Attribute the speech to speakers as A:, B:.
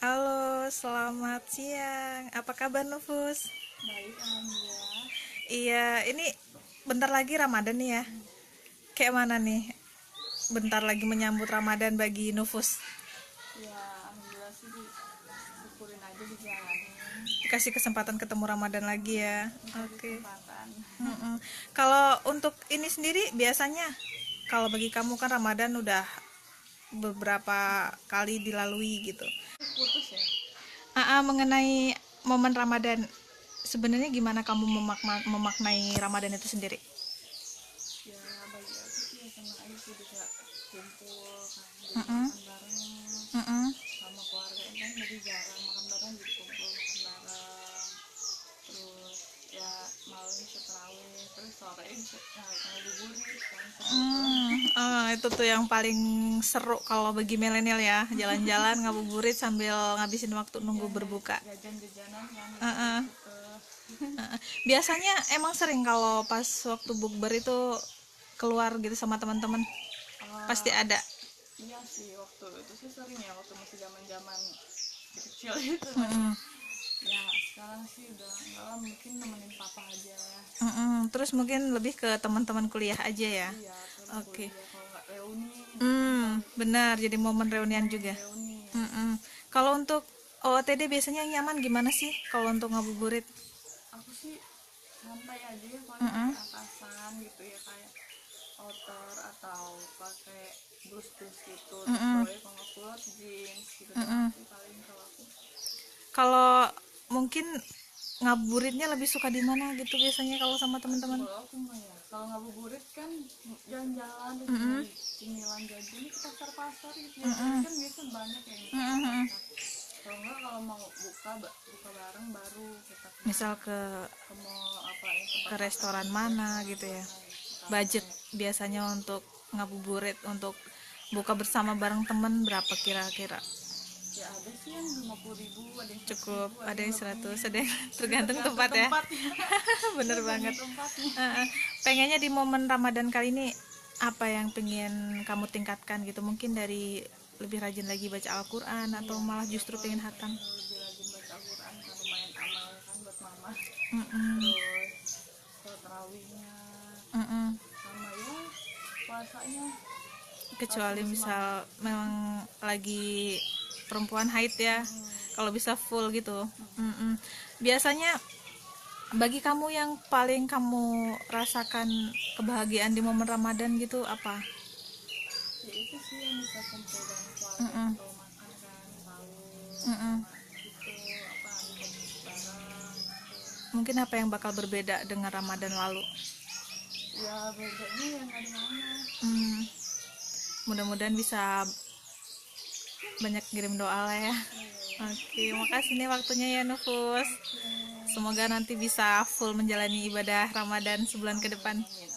A: Halo, selamat siang. Apa kabar, Nufus?
B: Baik, alhamdulillah.
A: Iya, ini bentar lagi Ramadan nih ya. Kayak mana nih? Bentar lagi menyambut Ramadan bagi Nufus.
B: Ya, alhamdulillah sih syukurin aja dijalanin.
A: Dikasih kesempatan ketemu Ramadan lagi ya.
B: Dikasih
A: Oke.
B: kesempatan.
A: Mm-mm. Kalau untuk ini sendiri biasanya, kalau bagi kamu kan Ramadan udah beberapa kali dilalui gitu.
B: Putus ya?
A: Mengenai momen Ramadan, sebenarnya gimana kamu memaknai Ramadan itu sendiri?
B: Ya, bagi aku sih ya senang aja sih bisa kumpul kan, jadi
A: Mm-mm.
B: makan bareng
A: Mm-mm.
B: sama keluarga kan jadi jarang makan bareng jadi kumpul makan bareng. Terus ya malam bisa terawih, terus sore bisa ngabuburit kan seru tuh.
A: Itu tuh yang paling seru kalau bagi milenial ya, jalan-jalan ngabuburit sambil ngabisin waktu nunggu
B: Ya,
A: berbuka.
B: jajan-jajanan kan
A: Heeh.
B: gitu.
A: Biasanya emang sering kalau pas waktu bukber itu keluar gitu sama teman-teman, pasti
B: Ah,
A: ada.
B: iya sih waktu itu sih sering ya waktu masih zaman-zaman kecil itu kan.
A: Mm-mm.
B: Ya sekarang sih udah enggak lah, mungkin nemenin papa aja.
A: Mm-mm. Terus mungkin lebih ke teman-teman kuliah aja ya.
B: Iya karena
A: Oke.
B: kuliah kalau nggak reuni kan paling
A: Benar, jadi momen reunian
B: momen
A: juga.
B: reuni.
A: Mm-mm. Kalau untuk OOTD biasanya nyaman gimana sih kalau untuk ngabuburit?
B: Aku sih santai aja ya paling
A: Mm-mm.
B: pakai atasan gitu ya kayak outer atau pakai blus gitu, terus
A: Mm-mm.
B: bawahnya kalau nggak kulot jeans gitu doang
A: Mm-mm.
B: sih paling kalau aku.
A: Kalau mungkin ngabuburitnya lebih suka di mana gitu biasanya kalau sama
B: Aduh,
A: teman-teman?
B: kalau aku mah ya kalau ngabuburit kan jalan-jalan terus
A: Mm-mm.
B: nyari cemilan jajan ini ke pasar-pasar gitu ya, jadi
A: Mm-mm.
B: kan biasa banyak yang di
A: Mm-mm.
B: pasar-pasar. Kalau enggak kalau mau buka bareng baru kita
A: Misal
B: kemana,
A: ke
B: ke mall apa ya, tempat makan
A: restoran
B: gitu,
A: mana
B: restoran
A: gitu ya.
B: mana gitu, kafe.
A: Budget biasanya untuk ngabuburit untuk buka bersama bareng temen berapa kira-kira?
B: Ya ada sih yang 50.000, ada yang seratus
A: Cukup,
B: ribu ada
A: ada
B: yang
A: yang
B: lebih.
A: 100, ada yang
B: Ya
A: tergantung
B: tergantung
A: tempat ya.
B: tempat ya.
A: Bener banget.
B: Tergantung tempatnya.
A: Pengennya di momen Ramadan kali ini apa yang pengen kamu tingkatkan gitu? Mungkin dari lebih rajin lagi baca Al-Quran atau
B: Iya,
A: malah
B: ya
A: justru
B: aku
A: pengen
B: lebih
A: hatam?
B: pengen lebih rajin baca Al-Quran kan lumayan amal ya kan buat mama.
A: Mm-mm.
B: Terus sholat tarawihnya
A: Mm-mm.
B: sama ya puasanya harus
A: Kecuali
B: lebih semangat.
A: misal memang lagi perempuan haid ya, kalau bisa full gitu. Mm-mm. Biasanya bagi kamu yang paling kamu rasakan kebahagiaan di momen Ramadan gitu apa?
B: Ya itu sih yang bisa kumpul dengan keluarga
A: Mm-mm.
B: gitu, makan kan sahur
A: Mm-mm.
B: sama itu apa buka bareng gitu.
A: Mungkin apa yang bakal berbeda dengan Ramadan lalu?
B: Ya bedanya yang ada mama.
A: Hmm, mudah-mudahan bisa banyak kirim doa lah ya. Oke, makasih nih waktunya ya Nufus.
B: Oke,
A: Semoga nanti bisa full menjalani ibadah Ramadan sebulan ke
B: amin
A: depan.
B: amin